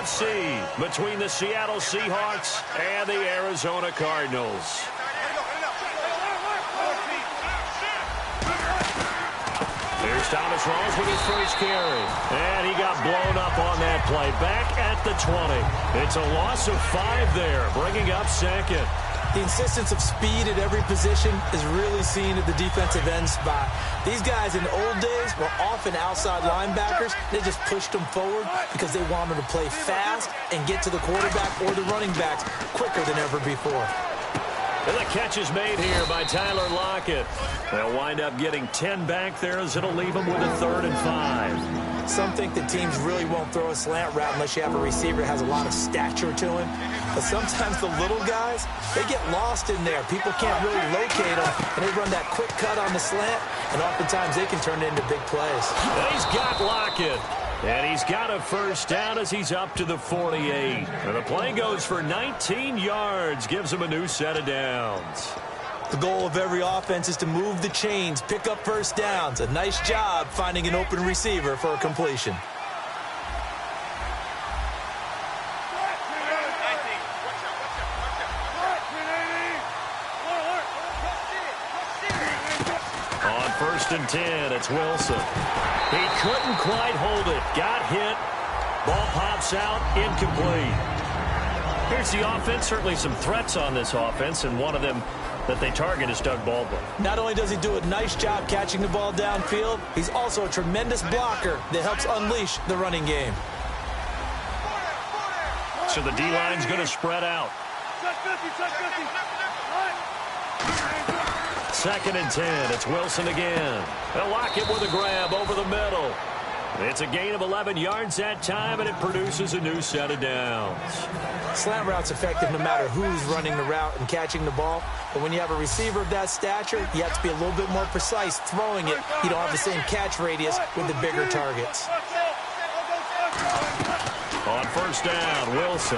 NFC between the Seattle Seahawks and the Arizona Cardinals. Here's Thomas Rawls with his first carry. And he got blown up on that play. Back at the 20. It's a loss of 5 there, bringing up second. The insistence of speed at every position is really seen at the defensive end spot. These guys in the old days were often outside linebackers. They just pushed them forward because they wanted to play fast and get to the quarterback or the running backs quicker than ever before. And the catch is made here by Tyler Lockett. They'll wind up getting 10 back there as it'll leave them with a 3rd and 5. Some think that teams really won't throw a slant route unless you have a receiver that has a lot of stature to him. But sometimes the little guys, they get lost in there. People can't really locate them, and they run that quick cut on the slant, and oftentimes they can turn it into big plays. And he's got Lockett. And he's got a 1st down as he's up to the 48. And the play goes for 19 yards, gives him a new set of downs. The goal of every offense is to move the chains, pick up 1st downs. A nice job finding an open receiver for a completion. On 1st and 10, it's Wilson. He couldn't quite hold it. Got hit. Ball pops out. Incomplete. Here's the offense. Certainly some threats on this offense, and one of them that they target is Doug Baldwin. Not only does he do a nice job catching the ball downfield, he's also a tremendous blocker that helps unleash the running game. So the D-line's going to spread out. 2nd and 10. It's Wilson again. They'll lock it with a grab over the middle. It's a gain of 11 yards that time, and it produces a new set of downs. Slant route's effective no matter who's running the route and catching the ball. But when you have a receiver of that stature, you have to be a little bit more precise throwing it. You don't have the same catch radius with the bigger targets. On 1st down, Wilson.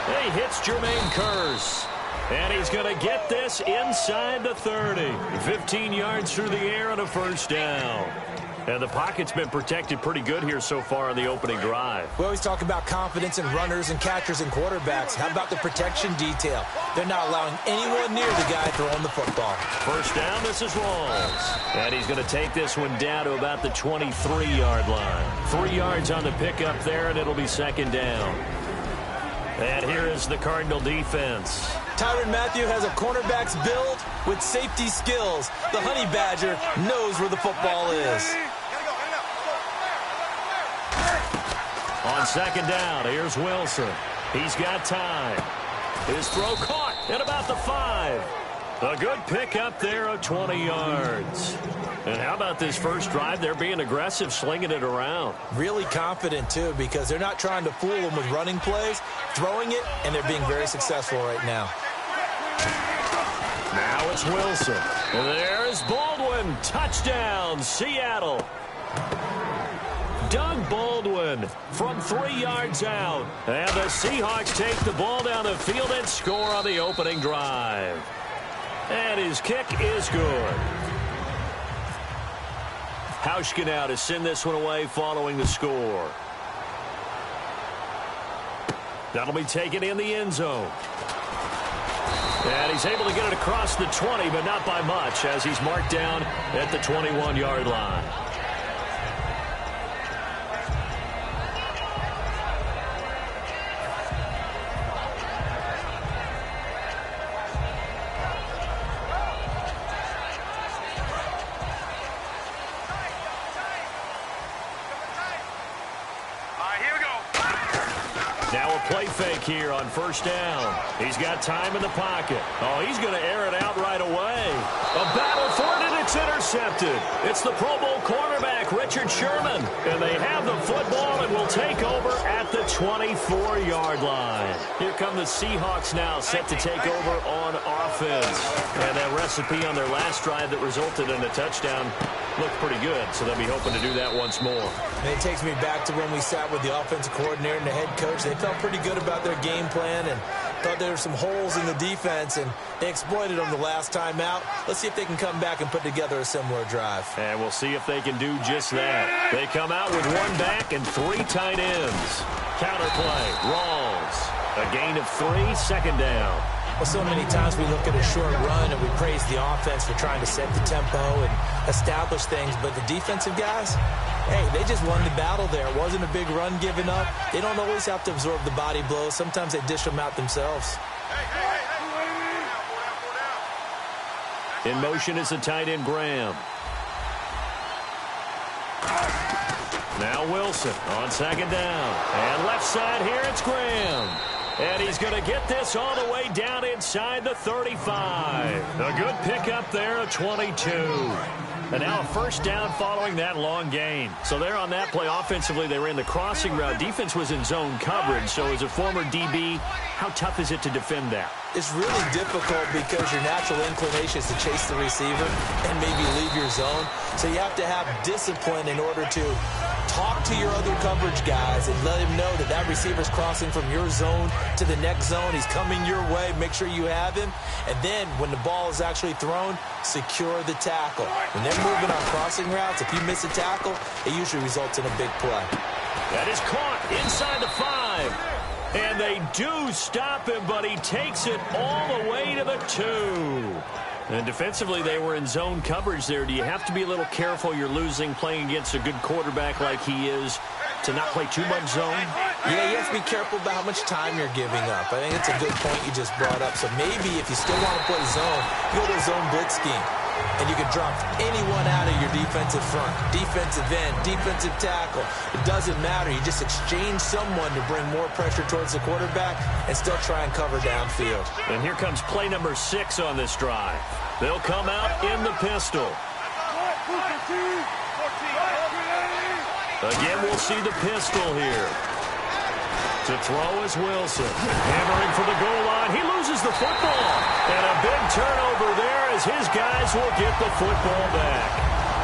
He hits Jermaine Kearse. And he's going to get this inside the 30. 15 yards through the air and a 1st down. And the pocket's been protected pretty good here so far on the opening drive. We always talk about confidence in runners and catchers and quarterbacks. How about the protection detail? They're not allowing anyone near the guy throwing the football. 1st down, this is Rawls. And he's going to take this one down to about the 23-yard line. 3 yards on the pickup there, and it'll be 2nd down. And here is the Cardinal defense. Tyrann Mathieu has a cornerback's build with safety skills. The Honey Badger knows where the football is. On 2nd down, here's Wilson. He's got time. His throw caught at about the 5. A good pickup there of 20 yards. And how about this first drive? They're being aggressive, slinging it around. Really confident, too, because they're not trying to fool them with running plays, throwing it, and they're being very successful right now. Now it's Wilson. And there's Baldwin. Touchdown, Seattle. Doug Baldwin from 3 yards out. And the Seahawks take the ball down the field and score on the opening drive. And his kick is good. Hauschka now to send this one away following the score. That'll be taken in the end zone. And he's able to get it across the 20, but not by much, as he's marked down at the 21-yard line. Play fake here on 1st down. He's got time in the pocket. Oh, he's going to air it out right away. A battle for it, and it's intercepted. It's the Pro Bowl cornerback, Richard Sherman. And they have the football and will take over at the 24-yard line. Here come the Seahawks now, set to take over on offense. And that recipe on their last drive that resulted in a touchdown looked pretty good, so they'll be hoping to do that once more. And it takes me back to when we sat with the offensive coordinator and the head coach. They felt pretty good about their game plan and thought there were some holes in the defense, and they exploited them the last time out. Let's see if they can come back and put together a similar drive. And we'll see if they can do just that. They come out with 1 back and 3 tight ends. Counter play. Rawls. A gain of 3, second down. Well, so many times we look at a short run and we praise the offense for trying to set the tempo and establish things, but the defensive guys, hey, they just won the battle there. It wasn't a big run given up. They don't always have to absorb the body blows. Sometimes they dish them out themselves. In motion is the tight end, Graham. Now Wilson on second down. And left side here, it's Graham. And he's going to get this all the way down inside the 35. A good pickup there of 22. And now a first down following that long gain. So there on that play, offensively, they ran the crossing route. Defense was in zone coverage. So as a former DB, how tough is it to defend that? It's really difficult because your natural inclination is to chase the receiver and maybe leave your zone. So you have to have discipline in order to talk to your other coverage guys and let him know that that receiver's crossing from your zone to the next zone. He's coming your way. Make sure you have him. And then when the ball is actually thrown, secure the tackle. When they're moving on crossing routes, if you miss a tackle, it usually results in a big play. That is caught inside the 5. And they do stop him, but he takes it all the way to the 2. And defensively, they were in zone coverage there. Do you have to be a little careful? You're losing playing against a good quarterback like he is to not play too much zone? Yeah, you have to be careful about how much time you're giving up. I think it's a good point you just brought up. So maybe if you still want to play zone, you go to a zone blitz scheme. And you can drop anyone out of your defensive front, defensive end, defensive tackle. It doesn't matter. You just exchange someone to bring more pressure towards the quarterback and still try and cover downfield. And here comes play number 6 on this drive. They'll come out in the pistol. Again, we'll see the pistol here. To throw is Wilson. Hammering for the goal line. He loses the football. And a big turnover there as his guys will get the football back.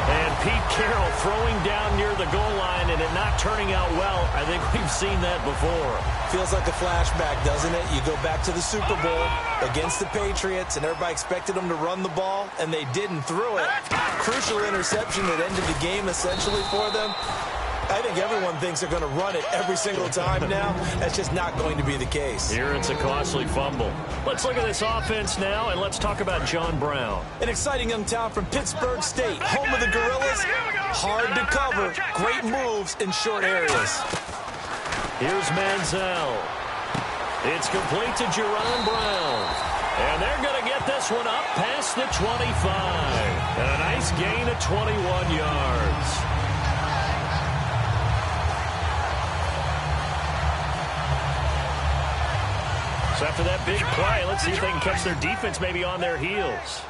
And Pete Carroll throwing down near the goal line and it not turning out well. I think we've seen that before. Feels like a flashback, doesn't it? You go back to the Super Bowl against the Patriots and everybody expected them to run the ball and they didn't throw it. Crucial interception that ended the game essentially for them. I think everyone thinks they're going to run it every single time now. That's just not going to be the case. Here it's a costly fumble. Let's look at this offense now, and let's talk about John Brown. An exciting young talent from Pittsburgh State, home of the Gorillas. Hard to cover, great moves in short areas. Here's Manziel. It's complete to Jerron Brown. And they're going to get this one up past the 25. And a nice gain of 21 yards. So after that big play, let's see if they can catch their defense maybe on their heels.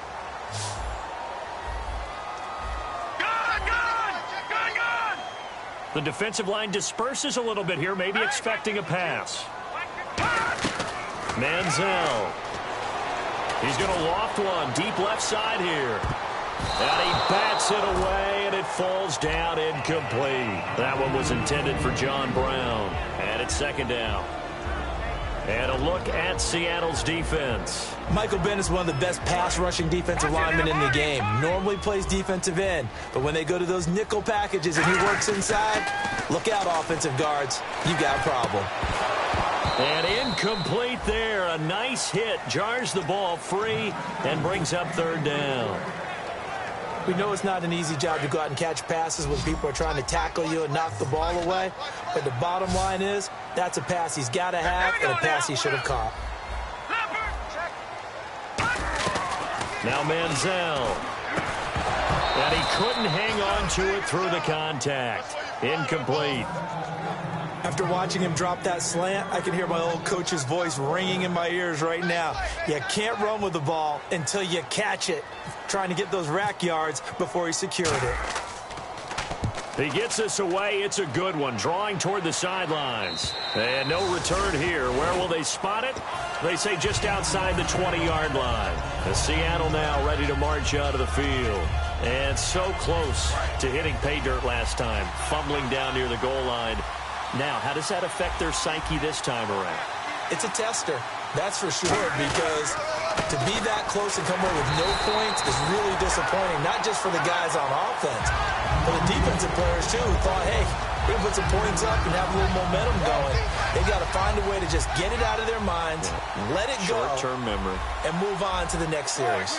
The defensive line disperses a little bit here, maybe expecting a pass. Manziel. He's going to loft one deep left side here. And he bats it away, and it falls down incomplete. That one was intended for John Brown. And it's second down. And a look at Seattle's defense. Michael Bennett is one of the best pass-rushing defensive linemen in the game. Normally plays defensive end, but when they go to those nickel packages and he works inside, look out, offensive guards. You got a problem. And incomplete there. A nice hit. Jars the ball free and brings up third down. We know it's not an easy job to go out and catch passes when people are trying to tackle you and knock the ball away. But the bottom line is, that's a pass he's got to have and a pass he should have caught. Now Manziel. And he couldn't hang on to it through the contact. Incomplete. After watching him drop that slant, I can hear my old coach's voice ringing in my ears right now. You can't run with the ball until you catch it. Trying to get those rack yards before he secured it. He gets this away. It's a good one. Drawing toward the sidelines. And no return here. Where will they spot it? They say just outside the 20-yard line. As Seattle now ready to march out of the field. And so close to hitting pay dirt last time. Fumbling down near the goal line. Now, how does that affect their psyche this time around? It's a tester, that's for sure, because to be that close and come away with no points is really disappointing, not just for the guys on offense, but the defensive players, too, who thought, hey, we're going to put some points up and have a little momentum going. to just get it out of their minds, let it go, short-term memory, and move on to the next series.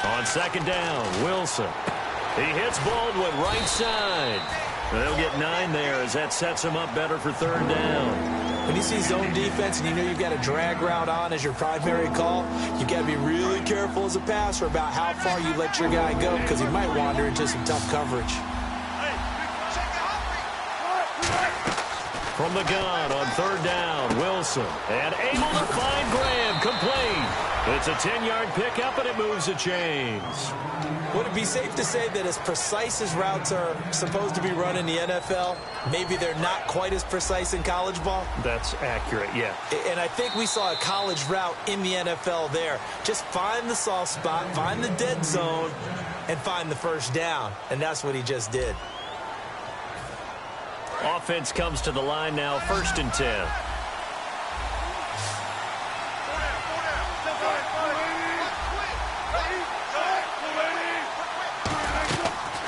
On second down, Wilson. He hits Baldwin right side. They'll get 9 there as that sets him up better for third down. When you see zone defense and you know you've got a drag route on as your primary call, you've got to be really careful as a passer about how far you let your guy go because he might wander into some tough coverage. From the gun on third down, Wilson. And able to find Graham, complete. It's a 10-yard pickup, and it moves the chains. Would it be safe to say that as precise as routes are supposed to be run in the NFL, maybe they're not quite as precise in college ball? That's accurate, yeah. And I think we saw a college route in the NFL there. Just find the soft spot, find the dead zone, and find the first down. And that's what he just did. Offense comes to the line now, 1st and 10.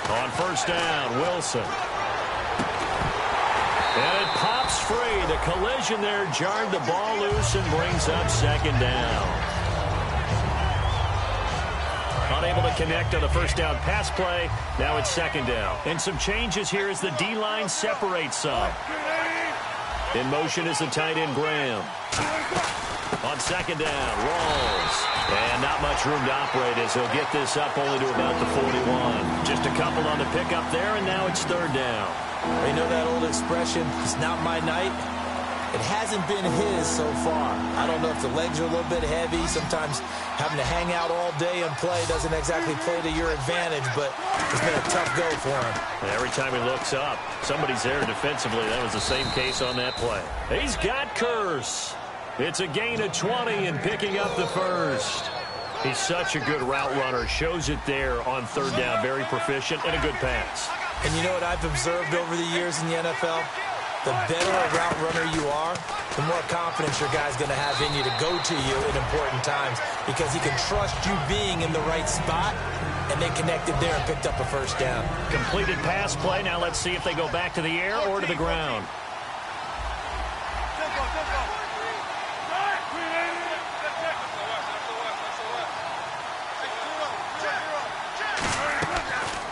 On first down, Wilson. And it pops free. The collision there jarred the ball loose and brings up second down. Unable to connect on the first down pass play. Now it's second down. And some changes here as the D-line separates some. In motion is the tight end, Graham. On second down, Rawls. And not much room to operate as he'll get this up only to about the 41. Just a couple on the pickup there, and now it's third down. You know that old expression, it's not my night? It hasn't been his so far. I don't know if the legs are a little bit heavy. Sometimes having to hang out all day and play doesn't exactly play to your advantage, but it's been a tough go for him. And every time he looks up, somebody's there defensively. That was the same case on that play. He's got Curse. It's a gain of 20 and picking up the first. He's such a good route runner. Shows it there on third down. Very proficient and a good pass. And you know what I've observed over the years in the NFL? The better a route runner you are, the more confidence your guy's going to have in you to go to you in important times because he can trust you being in the right spot, and they connected there and picked up a first down. Completed pass play. Now let's see if they go back to the air or to the ground.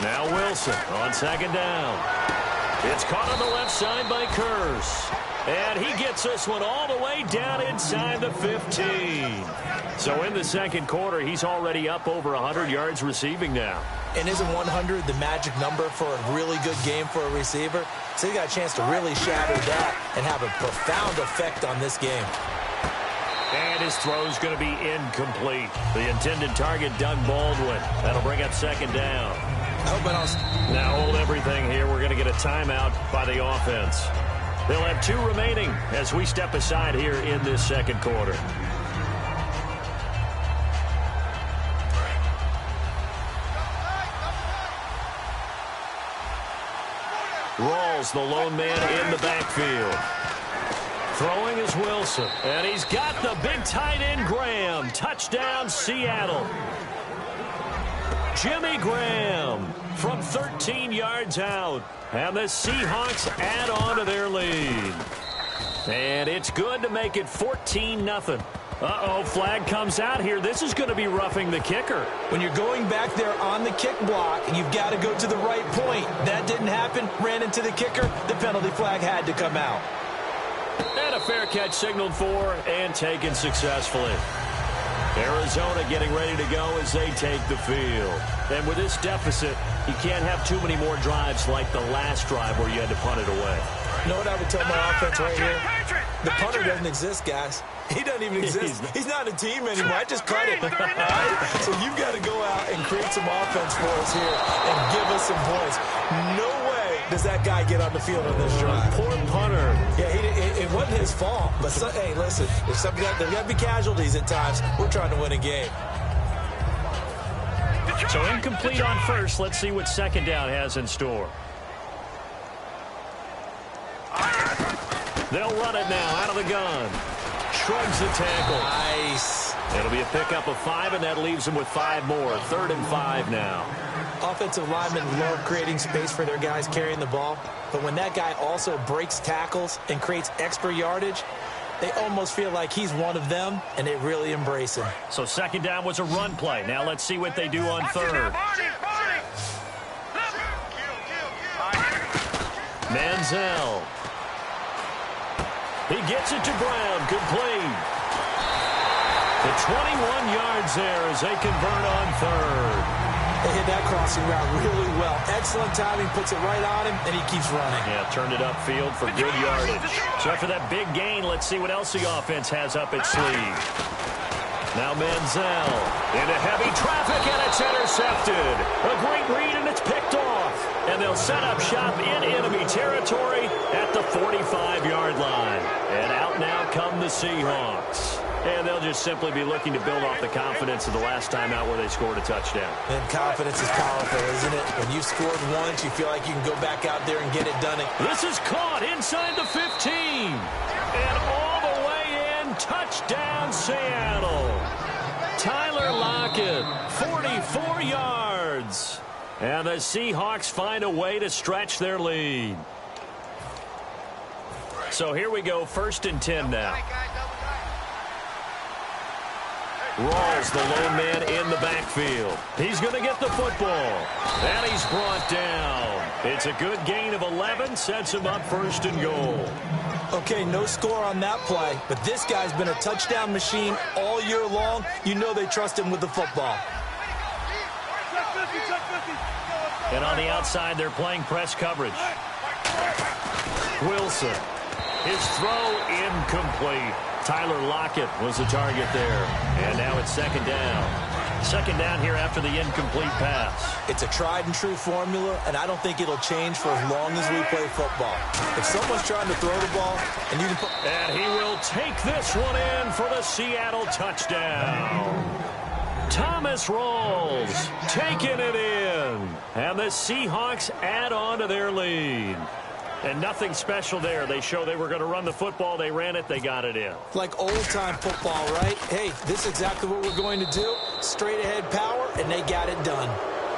Now Wilson on second down. It's caught on the left side by Curse. And he gets this one all the way down inside the 15. So in the second quarter, he's already up over 100 yards receiving now. And isn't 100 the magic number for a really good game for a receiver? So he got a chance to really shatter that and have a profound effect on this game. And his throw's going to be incomplete. The intended target, Doug Baldwin. That'll bring up second down. Now hold everything here. We're going to get a timeout by the offense. They'll have 2 remaining as we step aside here in this second quarter. Rawls, the lone man in the backfield. Throwing is Wilson. And he's got the big tight end, Graham. Touchdown, Seattle. Jimmy Graham from 13 yards out. And the Seahawks add on to their lead. And it's good to make it 14-0. Uh-oh, flag comes out here. This is going to be roughing the kicker. When you're going back there on the kick block, you've got to go to the right point. That didn't happen. Ran into the kicker. The penalty flag had to come out. And a fair catch signaled for and taken successfully. Arizona getting ready to go as they take the field. And with this deficit, you can't have too many more drives like the last drive where you had to punt it away. You know what I would tell my offense right here? The punter doesn't exist, guys. He doesn't even exist. He's not a team anymore. I just cut it. All right? So you've got to go out and create some offense for us here and give us some points. No way does that guy get on the field on this drive. Poor punter. Yeah, it wasn't his fault. But, hey, listen, there's got to be casualties at times. We're trying to win a game. So incomplete on first. Let's see what second down has in store. They'll run it now out of the gun. Shrugs the tackle. Nice. It'll be a pickup of 5, and that leaves them with 5 more. 3rd and 5 now. Offensive linemen love creating space for their guys carrying the ball, but when that guy also breaks tackles and creates extra yardage, they almost feel like he's one of them, and they really embrace him. So second down was a run play. Now let's see what they do on third. Manziel. He gets it to Brown. Complete. The 21 yards there as they convert on third. They hit that crossing route really well. Excellent timing, puts it right on him, and he keeps running. Yeah, turned it upfield for good yardage. So after that big gain, let's see what else the offense has up its sleeve. Now Manziel into heavy traffic, and it's intercepted. A great read, and it's picked off. And they'll set up shop in enemy territory at the 45-yard line. And out now come the Seahawks. And they'll just simply be looking to build off the confidence of the last time out where they scored a touchdown. And confidence is powerful, isn't it? When you've scored once, you feel like you can go back out there and get it done. This is caught inside the 15. And all the way in, touchdown Seattle. Tyler Lockett, 44 yards. And the Seahawks find a way to stretch their lead. So here we go, 1st and 10 now. Rawls, the lone man in the backfield. He's going to get the football. And he's brought down. It's a good gain of 11, sets him up 1st and goal. Okay, no score on that play, but this guy's been a touchdown machine all year long. You know they trust him with the football. And on the outside, they're playing press coverage. Wilson. His throw incomplete. Tyler Lockett was the target there. And now it's 2nd down. 2nd down here after the incomplete pass. It's a tried-and-true formula, and I don't think it'll change for as long as we play football. If someone's trying to throw the ball, and you can put... And he will take this one in for the Seattle touchdown. Thomas Rawls taking it in. And the Seahawks add on to their lead. And nothing special there. They show they were going to run the football. They ran it. They got it in. Like old-time football, right? Hey, this is exactly what we're going to do. Straight-ahead power, and they got it done.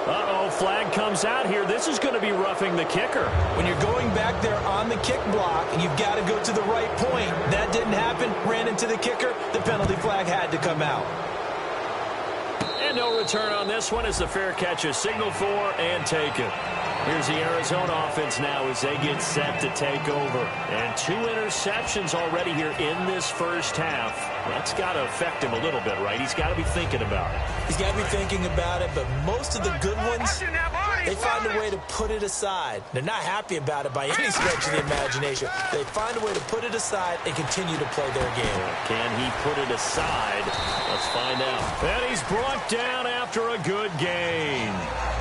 Uh-oh, flag comes out here. This is going to be roughing the kicker. When you're going back there on the kick block, and you've got to go to the right point. That didn't happen. Ran into the kicker. The penalty flag had to come out. And no return on this one as the fair catch is signaled for and taken. Here's the Arizona offense now as they get set to take over. And 2 interceptions already here in this first half. That's got to affect him a little bit, right? He's got to be thinking about it. He's got to be thinking about it, but most of the good ones, they find a way to put it aside. They're not happy about it by any stretch of the imagination. They find a way to put it aside and continue to play their game. Can he put it aside? Let's find out. And he's brought down after a good gain.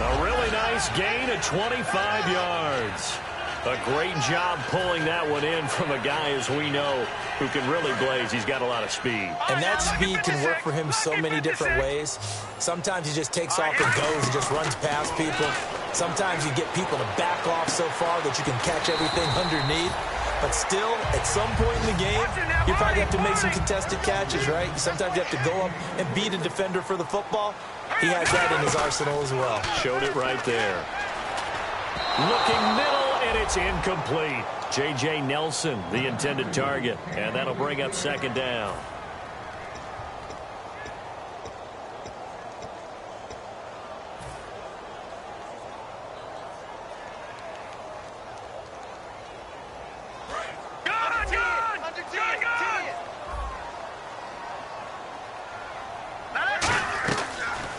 A really nice gain of 25 yards. A great job pulling that one in from a guy, as we know, who can really blaze. He's got a lot of speed. And that speed can work for him so many different ways. Sometimes he just takes off and goes and just runs past people. Sometimes you get people to back off so far that you can catch everything underneath. But still, at some point in the game, you probably have to make some contested catches, right? Sometimes you have to go up and beat a defender for the football. He has that in his arsenal as well. Showed it right there. Looking middle, and it's incomplete. J.J. Nelson, the intended target. And that'll bring up 2nd down.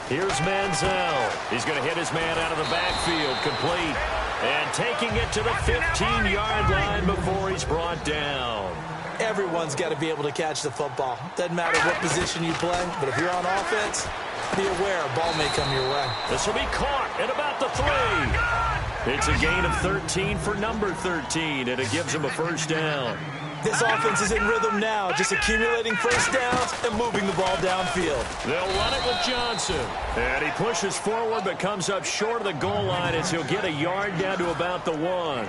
Here's Manziel. He's going to hit his man out of the backfield. Complete. And taking it to the 15-yard line before he's brought down. Everyone's got to be able to catch the football. Doesn't matter what position you play, but if you're on offense, be aware a ball may come your way. This will be caught at about the 3. It's a gain of 13 for number 13, and it gives him a 1st down. This offense is in rhythm now, just accumulating 1st downs and moving the ball downfield. They'll run it with Johnson. And he pushes forward but comes up short of the goal line as he'll get a yard down to about the 1.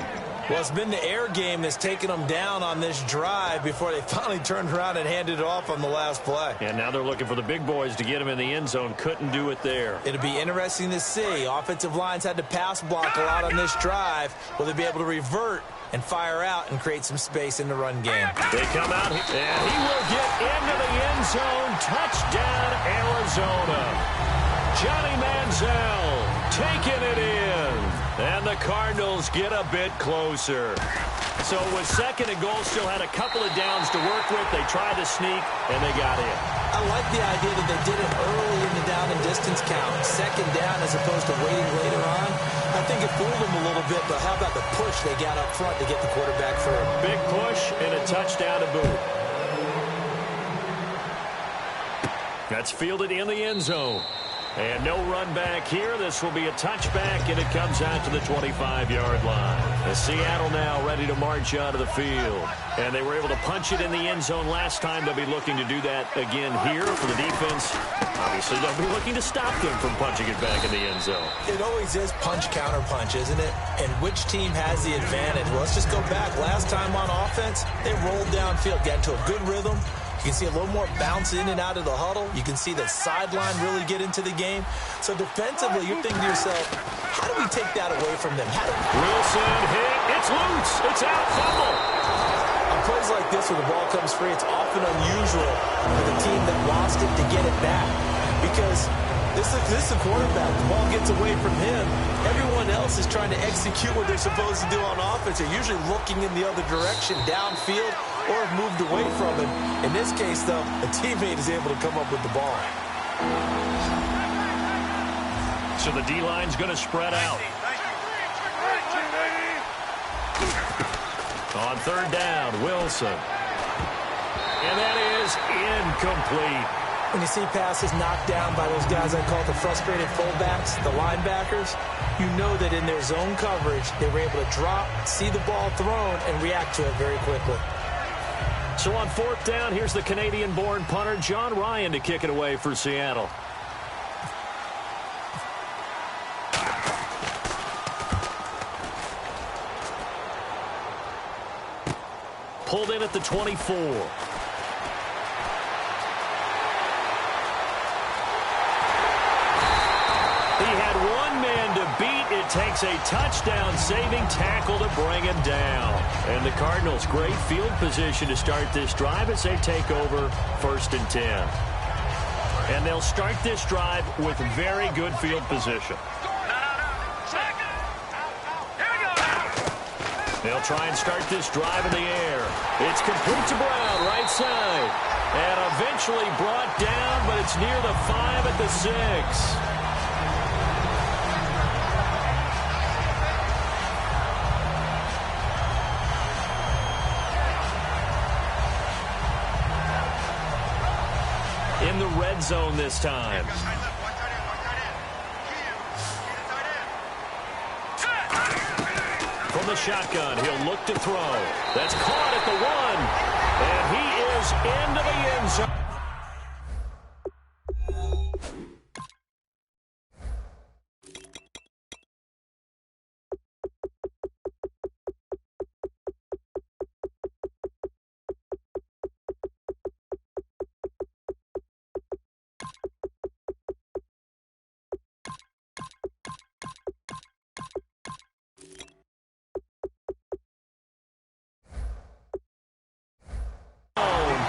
Well, it's been the air game that's taken them down on this drive before they finally turned around and handed it off on the last play. And now they're looking for the big boys to get him in the end zone. Couldn't do it there. It'll be interesting to see. Offensive lines had to pass block a lot on this drive. Will they be able to revert and fire out and create some space in the run game? They come out, and he will get into the end zone. Touchdown, Arizona. Johnny Manziel taking it in. And the Cardinals get a bit closer. So with second and goal, still had a couple of downs to work with. They tried to sneak, and they got in. I like the idea that they did it early in the down and distance count. Second down as opposed to waiting later on. I think it fooled them a little bit, but how about the push they got up front to get the quarterback through? Big push and a touchdown to boot. That's fielded in the end zone. And no run back here. This will be a touchback, and it comes out to the 25-yard line. As Seattle now ready to march out of the field. And they were able to punch it in the end zone last time. They'll be looking to do that again here for the defense. Obviously, they'll be looking to stop them from punching it back in the end zone. It always is punch-counter-punch, isn't it? And which team has the advantage? Well, let's just go back. Last time on offense, they rolled downfield, got into a good rhythm. You can see a little more bounce in and out of the huddle. You can see the sideline really get into the game. So defensively, you're thinking to yourself, how do we take that away from them? Wilson hit. It's loose. It's out. Fumble. On plays like this where the ball comes free, it's often unusual for the team that lost it to get it back. Because this is a quarterback. The ball gets away from him. Everyone else is trying to execute what they're supposed to do on offense. They're usually looking in the other direction, downfield, or have moved away from it. In this case, though, a teammate is able to come up with the ball. So the D-line's going to spread out. On third down, Wilson. And that is incomplete. When you see passes knocked down by those guys I call the frustrated fullbacks, the linebackers, you know that in their zone coverage, they were able to drop, see the ball thrown, and react to it very quickly. So on fourth down, here's the Canadian-born punter, John Ryan, to kick it away for Seattle. Pulled in at the 24. He had one man to beat. It takes a touchdown-saving tackle to bring him down. And the Cardinals, great field position to start this drive as they take over 1st and 10. And they'll start this drive with very good field position. They'll try and start this drive in the air. It's complete to Brown, right side. And eventually brought down, but it's near the 5 at the 6. In the red zone this time. From the shotgun, he'll look to throw. That's caught at the 1. And he is into the end zone.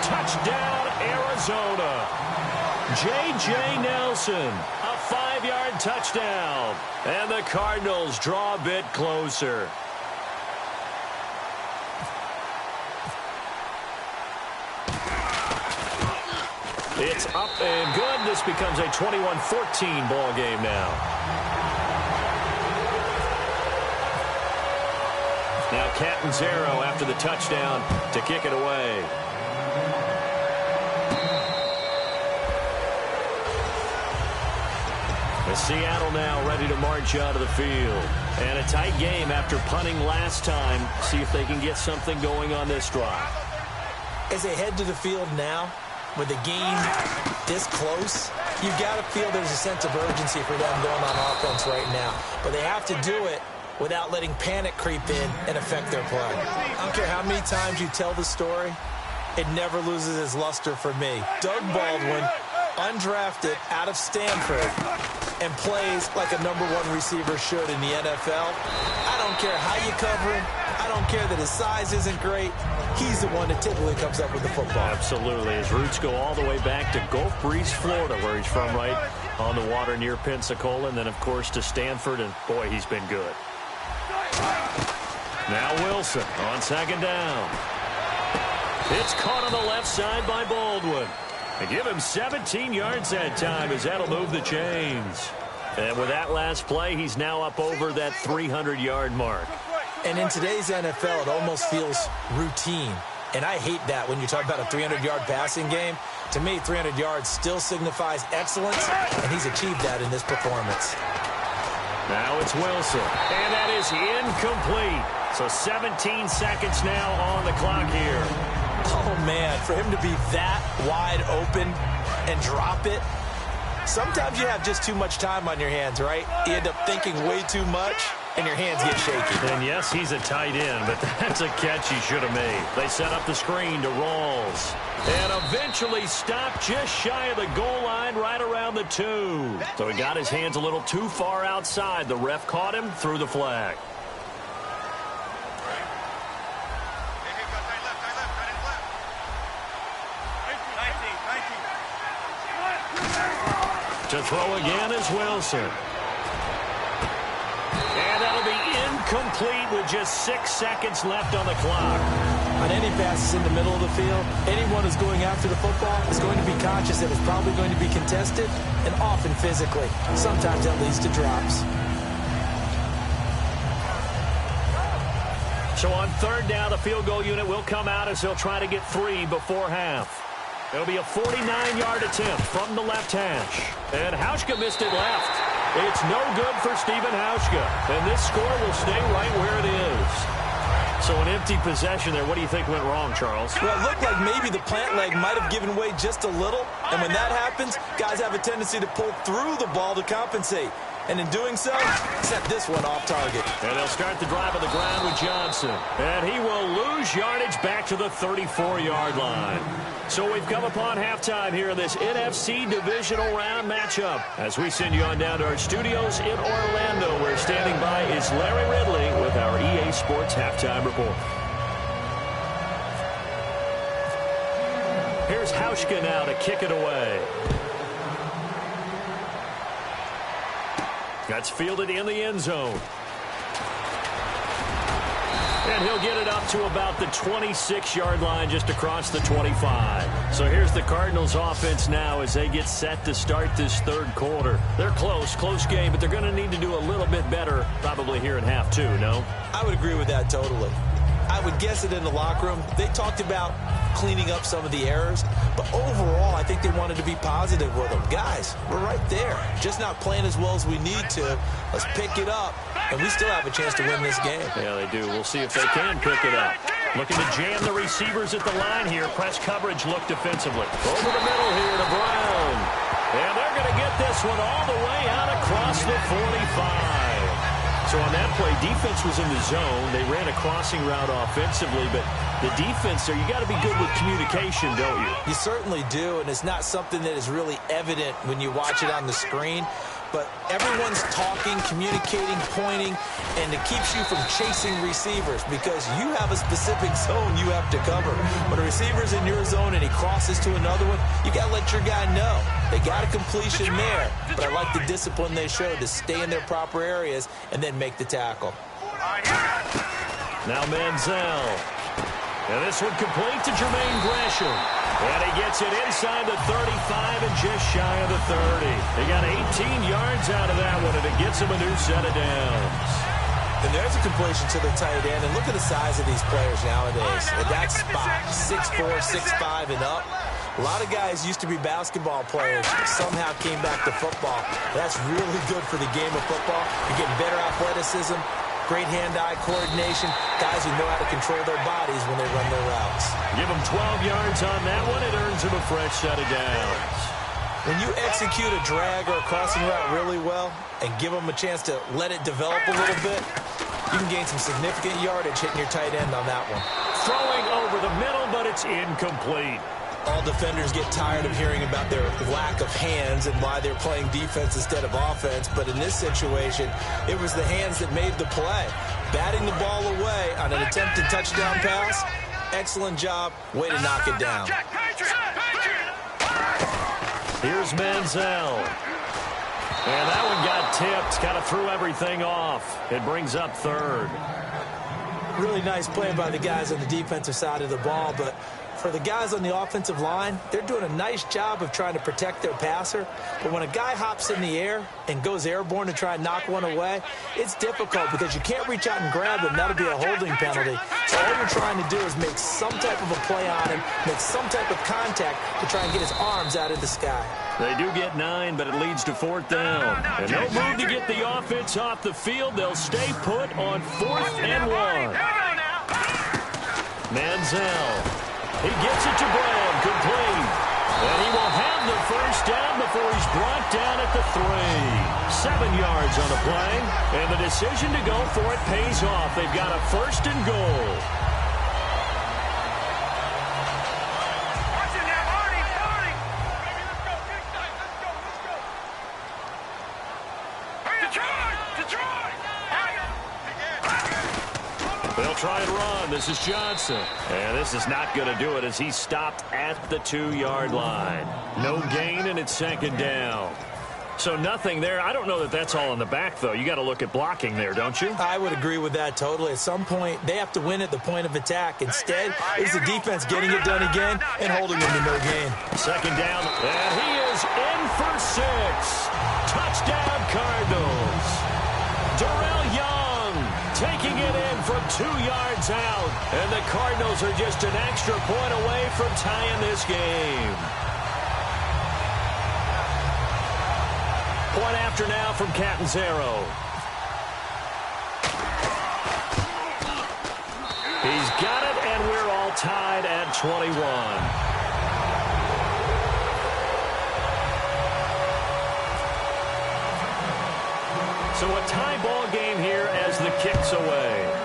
Touchdown, Arizona. J.J. Nelson, a 5-yard touchdown. And the Cardinals draw a bit closer. It's up and good. This becomes a 21-14 ball game now. Now Catanzaro after the touchdown to kick it away. Seattle now ready to march out of the field. And a tight game after punting last time. See if they can get something going on this drive. As they head to the field now, with the game this close, you've got to feel there's a sense of urgency for them going on offense right now. But they have to do it without letting panic creep in and affect their play. I don't care how many times you tell the story, it never loses its luster for me. Doug Baldwin, undrafted out of Stanford, and plays like a #1 receiver should in the NFL. I don't care how you cover him. I don't care that his size isn't great. He's the one that typically comes up with the football. Absolutely. His roots go all the way back to Gulf Breeze, Florida, where he's from, right on the water near Pensacola, and then, of course, to Stanford, and, boy, he's been good. Now Wilson on second down. It's caught on the left side by Baldwin. They give him 17 yards that time as that'll move the chains. And with that last play, he's now up over that 300-yard mark. And in today's NFL, it almost feels routine. And I hate that when you talk about a 300-yard passing game. To me, 300 yards still signifies excellence, and he's achieved that in this performance. Now it's Wilson, and that is incomplete. So 17 seconds now on the clock here. Oh, man, for him to be that wide open and drop it. Sometimes you have just too much time on your hands, right? You end up thinking way too much, and your hands get shaky. And yes, he's a tight end, but that's a catch he should have made. They set up the screen to Rawls. And eventually stopped just shy of the goal line right around the 2. So he got his hands a little too far outside. The ref caught him, threw the flag. To throw again is Wilson. And that'll be incomplete with just 6 seconds left on the clock. On any passes in the middle of the field, anyone who's going after the football is going to be conscious that it's probably going to be contested, and often physically. Sometimes that leads to drops. So on third down, the field goal unit will come out as they'll try to get 3 before half. It'll be a 49-yard attempt from the left hash. And Hauschka missed it left. It's no good for Stephen Hauschka. And this score will stay right where it is. So an empty possession there. What do you think went wrong, Charles? Well, it looked like maybe the plant leg might have given way just a little. And when that happens, guys have a tendency to pull through the ball to compensate. And in doing so, set this one off target. And they'll start the drive on the ground with Johnson. And he will lose yardage back to the 34-yard line. So we've come upon halftime here in this NFC divisional round matchup. As we send you on down to our studios in Orlando, where standing by is Larry Ridley with our EA Sports halftime report. Here's Hauschka now to kick it away. That's fielded in the end zone. And he'll get it up to about the 26-yard line, just across the 25. So here's the Cardinals offense now as they get set to start this third quarter. They're close game, but they're going to need to do a little bit better probably here in half 2, no? I would agree with that totally. I would guess it in the locker room. They talked about cleaning up some of the errors, but overall, I think they wanted to be positive with them. Guys, we're right there. Just not playing as well as we need to. Let's pick it up, and we still have a chance to win this game. Yeah, they do. We'll see if they can pick it up. Looking to jam the receivers at the line here. Press coverage look defensively. Over the middle here to Brown. And they're going to get this one all the way out across the 45. So on that play, defense was in the zone. They ran a crossing route offensively, but the defense there, you got to be good with communication, don't you? You certainly do, and it's not something that is really evident when you watch it on the screen. But everyone's talking, communicating, pointing, and it keeps you from chasing receivers because you have a specific zone you have to cover. When a receiver's in your zone and he crosses to another one, you got to let your guy know. They got a completion there, but I like the discipline they showed to stay in their proper areas and then make the tackle. Now Manziel. And this one complete to Jermaine Gresham. And he gets it inside the 35 and just shy of the 30. He got 18 yards out of that one, and it gets him a new set of downs. And there's a completion to the tight end. And look at the size of these players nowadays. At that spot, 6'4", 6'5", and up. A lot of guys used to be basketball players, somehow came back to football. That's really good for the game of football. You're getting better athleticism, great hand-eye coordination, guys who know how to control their bodies when they run their routes. Give them 12 yards on that one. It earns them a fresh set of downs. When you execute a drag or a crossing route really well and give them a chance to let it develop a little bit, You can gain some significant yardage hitting your tight end on that one. Throwing over the middle, but it's incomplete. All defenders get tired of hearing about their lack of hands and why they're playing defense instead of offense. But in this situation, it was the hands that made the play. Batting the ball away on an attempted touchdown pass. Excellent job. Way to knock it down. Here's Manziel. And that one got tipped. Kind of threw everything off. It brings up third. Really nice play by the guys on the defensive side of the ball, but for the guys on the offensive line, they're doing a nice job of trying to protect their passer. But when a guy hops in the air and goes airborne to try and knock one away, it's difficult because you can't reach out and grab him. That'll be a holding penalty. So all you're trying to do is make some type of a play on him, make some type of contact to try and get his arms out of the sky. They do get 9, but it leads to 4th down. And no move to get the offense off the field. They'll stay put on 4th and 1. Manziel. He gets it to Brown, complete. And he will have the first down before he's brought down at the 3. 7 yards on the play, and the decision to go for it pays off. They've got a 1st and goal. They'll try and run. This is Johnson. And this is not going to do it as he's stopped at the 2-yard line. No gain, and it's 2nd down. So nothing there. I don't know that that's all in the back, though. You got to look at blocking there, don't you? I would agree with that totally. At some point, they have to win at the point of attack. Instead, it's the defense getting it done again and holding them to no gain. 2nd down, and he is in for 6. Touchdown, Cardinals. Darrell Young taking it in from 2 yards out. And the Cardinals are just an extra point away from tying this game. Point after now from Catanzaro. He's got it, and we're all tied at 21. So a tie ball game here as the kick's away.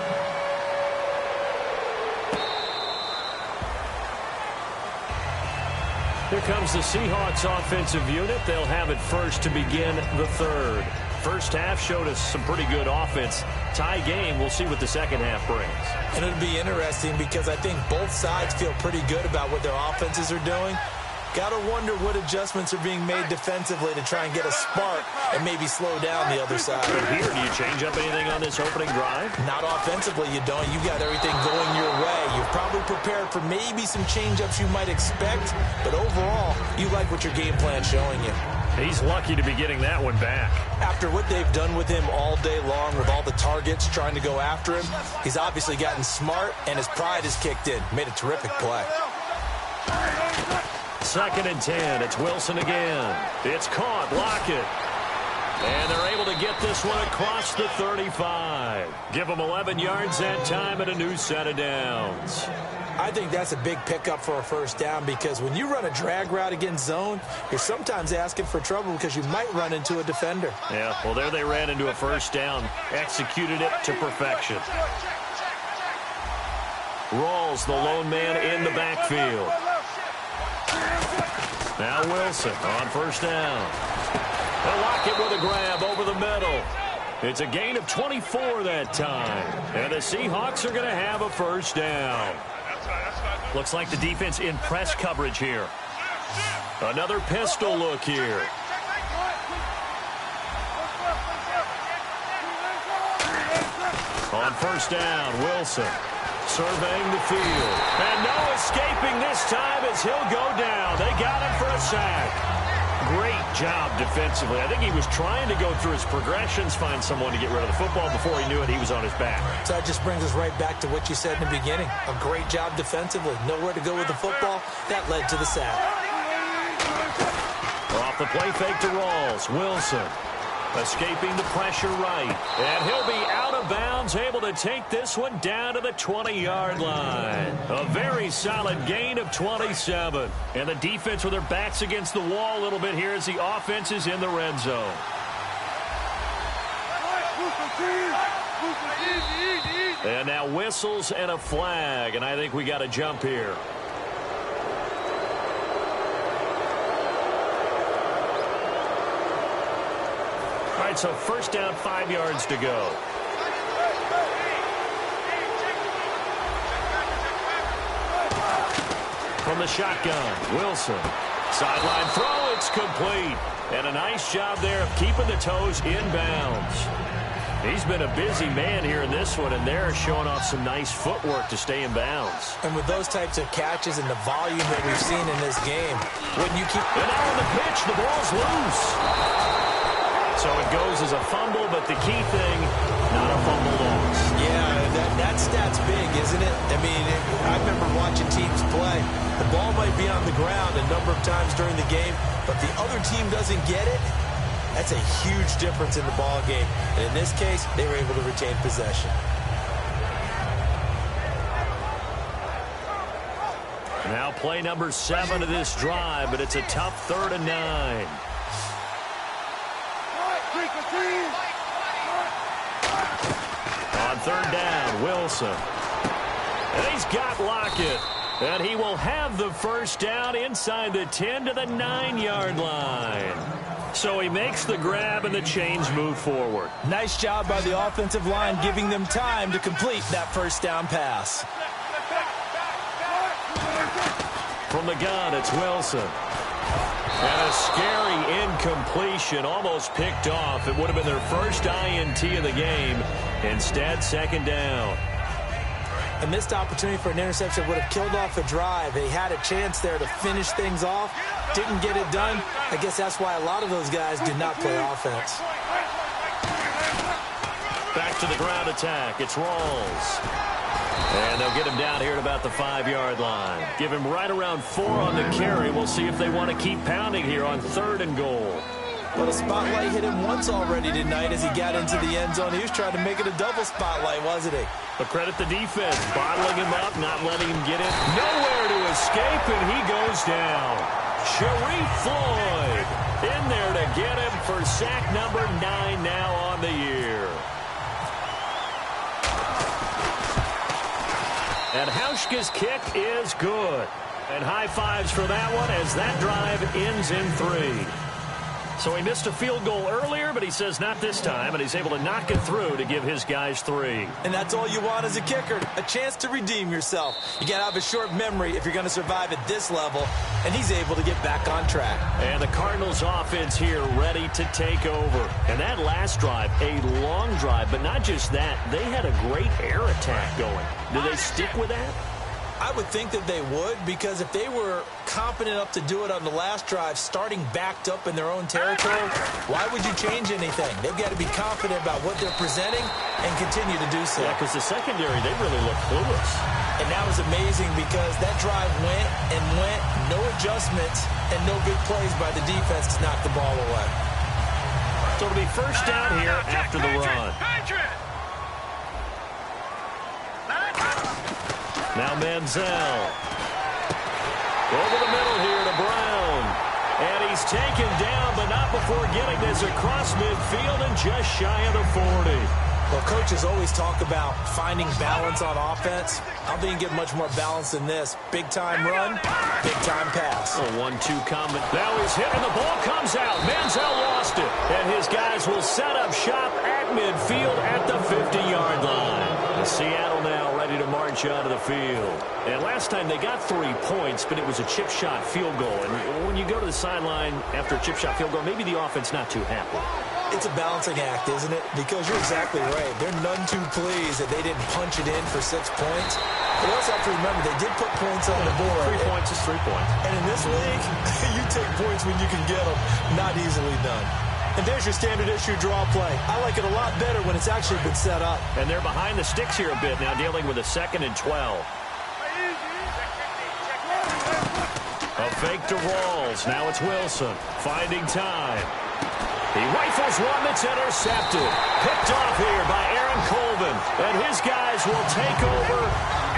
Here comes the Seahawks offensive unit. They'll have it first to begin the 3rd. First half showed us some pretty good offense. Tie game, we'll see what the second half brings. And it'll be interesting because I think both sides feel pretty good about what their offenses are doing. Got to wonder what adjustments are being made defensively to try and get a spark and maybe slow down the other side. But here, do you change up anything on this opening drive? Not offensively, you don't. You got everything going your way. You've probably prepared for maybe some change-ups you might expect, but overall, you like what your game plan's showing you. He's lucky to be getting that one back. After what they've done with him all day long with all the targets trying to go after him, he's obviously gotten smart, and his pride has kicked in. Made a terrific play. 2nd and 10. It's Wilson again. It's caught. Lockett. And they're able to get this one across the 35. Give them 11 yards that time and a new set of downs. I think that's a big pickup for a 1st down because when you run a drag route against zone, you're sometimes asking for trouble because you might run into a defender. Yeah, well, there they ran into a 1st down. Executed it to perfection. Rawls, the lone man in the backfield. Now Wilson on 1st down. They'll lock it with a grab over the middle. It's a gain of 24 that time. And the Seahawks are going to have a 1st down. Looks like the defense in press coverage here. Another pistol look here. On 1st down, Wilson. Surveying the field. And no escaping this time as he'll go down. They got him for a sack. Great job defensively. I think he was trying to go through his progressions, find someone to get rid of the football. Before he knew it, he was on his back. So that just brings us right back to what you said in the beginning. A great job defensively. Nowhere to go with the football. That led to the sack. Off the play fake to Rawls. Wilson. Escaping the pressure right. And he'll be out of bounds, able to take this one down to the 20-yard line. A very solid gain of 27. And the defense with their backs against the wall a little bit here as the offense is in the red zone. And now whistles and a flag, and I think we got a jump here. All right, so first down, 5 yards to go. From the shotgun, Wilson. Sideline throw, it's complete. And a nice job there of keeping the toes in bounds. He's been a busy man here in this one, and they're showing off some nice footwork to stay in bounds. And with those types of catches and the volume that we've seen in this game, when you keep... And now on the pitch, the ball's loose. So it goes as a fumble, but the key thing, not a fumble loss. Yeah, that stat's big, isn't it? I mean, I remember watching teams play. The ball might be on the ground a number of times during the game, but the other team doesn't get it. That's a huge difference in the ball game. And in this case, they were able to retain possession. Now play number 7 of this drive, but it's a tough 3rd and 9. On 3rd down, Wilson. And he's got Lockett. And he will have the first down inside the 10 to the 9-yard line. So he makes the grab and the chains move forward. Nice job by the offensive line giving them time to complete that first down pass. From the gun, it's Wilson. And a scary incompletion, almost picked off. It would have been their first INT of the game. Instead, 2nd down. A missed opportunity for an interception would have killed off a drive. They had a chance there to finish things off. Didn't get it done. I guess that's why a lot of those guys did not play offense. Back to the ground attack. It's Rawls. And they'll get him down here at about the 5-yard line. Give him right around 4 on the carry. We'll see if they want to keep pounding here on 3rd and goal. Well, the spotlight hit him once already tonight as he got into the end zone. He was trying to make it a double spotlight, wasn't he? But credit the defense, bottling him up, not letting him get it. Nowhere to escape, and he goes down. Sharif Floyd in there to get him for sack number 9 now on the year. And Hauschka's kick is good. And high fives for that one as that drive ends in 3. So he missed a field goal earlier, but he says not this time, and he's able to knock it through to give his guys 3. And that's all you want as a kicker, a chance to redeem yourself. You got to have a short memory if you're going to survive at this level, and he's able to get back on track. And the Cardinals offense here ready to take over. And that last drive, a long drive, but not just that, they had a great air attack going. Do they stick with that? I would think that they would, because if they were competent enough to do it on the last drive, starting backed up in their own territory, why would you change anything? They've got to be confident about what they're presenting and continue to do so. Yeah, because the secondary, they really look clueless. And that was amazing because that drive went and went, no adjustments, and no big plays by the defense to knock the ball away. So it'll be first down here after the run. Now Manziel. Over the middle here to Brown. And he's taken down, but not before getting this across midfield and just shy of the 40. Well, coaches always talk about finding balance on offense. I don't think you get much more balance than this. Big-time run, big-time pass. A 1-2 comment. Now he's hit, and the ball comes out. Manziel lost it. And his guys will set up shop at midfield at the 50-yard line. Seattle now ready to march out of the field. And last time they got 3 points, but it was a chip shot field goal. And when you go to the sideline after a chip shot field goal, maybe the offense not too happy. It's a balancing act, isn't it? Because you're exactly right. They're none too pleased that they didn't punch it in for 6 points. But you also have to remember, they did put points on the board. 3 points is 3 points. And in this league, you take points when you can get them. Not easily done. And there's your standard issue draw play. I like it a lot better when it's actually been set up. And they're behind the sticks here a bit now, dealing with a 2nd and 12. A fake to Rawls. Now it's Wilson finding time. He rifles one that's intercepted. Picked off here by Aaron Colvin. And his guys will take over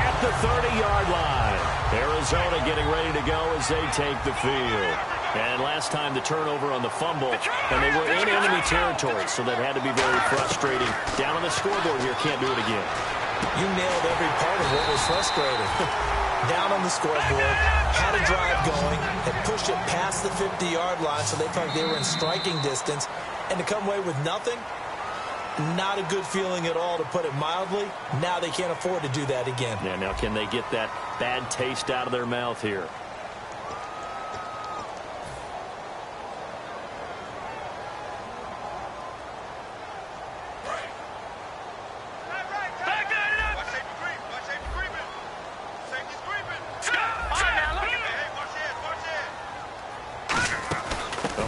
at the 30-yard line. Arizona getting ready to go as they take the field. And last time the turnover on the fumble, and they were in enemy territory, so that had to be very frustrating. Down on the scoreboard here, can't do it again. You nailed every part of what was frustrating. Down on the scoreboard, had a drive going, had pushed it past the 50-yard line, so they felt like they were in striking distance, and to come away with nothing, not a good feeling at all, to put it mildly. Now they can't afford to do that again. Yeah, now can they get that bad taste out of their mouth here?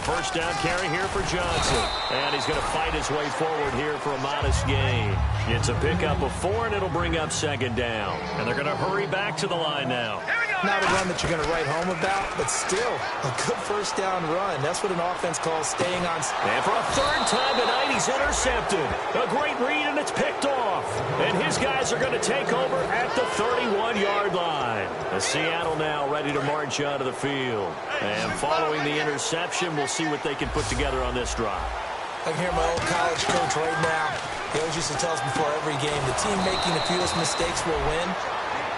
First down carry here for Johnson. And he's going to fight his way forward here for a modest gain. It's a pickup of 4, and it'll bring up second down. And they're going to hurry back to the line now. Not a run that you're going to write home about, but still a good first down run. That's what an offense calls staying on. And for a third time tonight, he's intercepted. A great read, and it's picked off. And his guys are going to take over at the 31-yard line. And Seattle now ready to march out of the field. And following the interception, we'll see what they can put together on this drive. I can hear my old college coach right now. He always used to tell us before every game, the team making the fewest mistakes will win.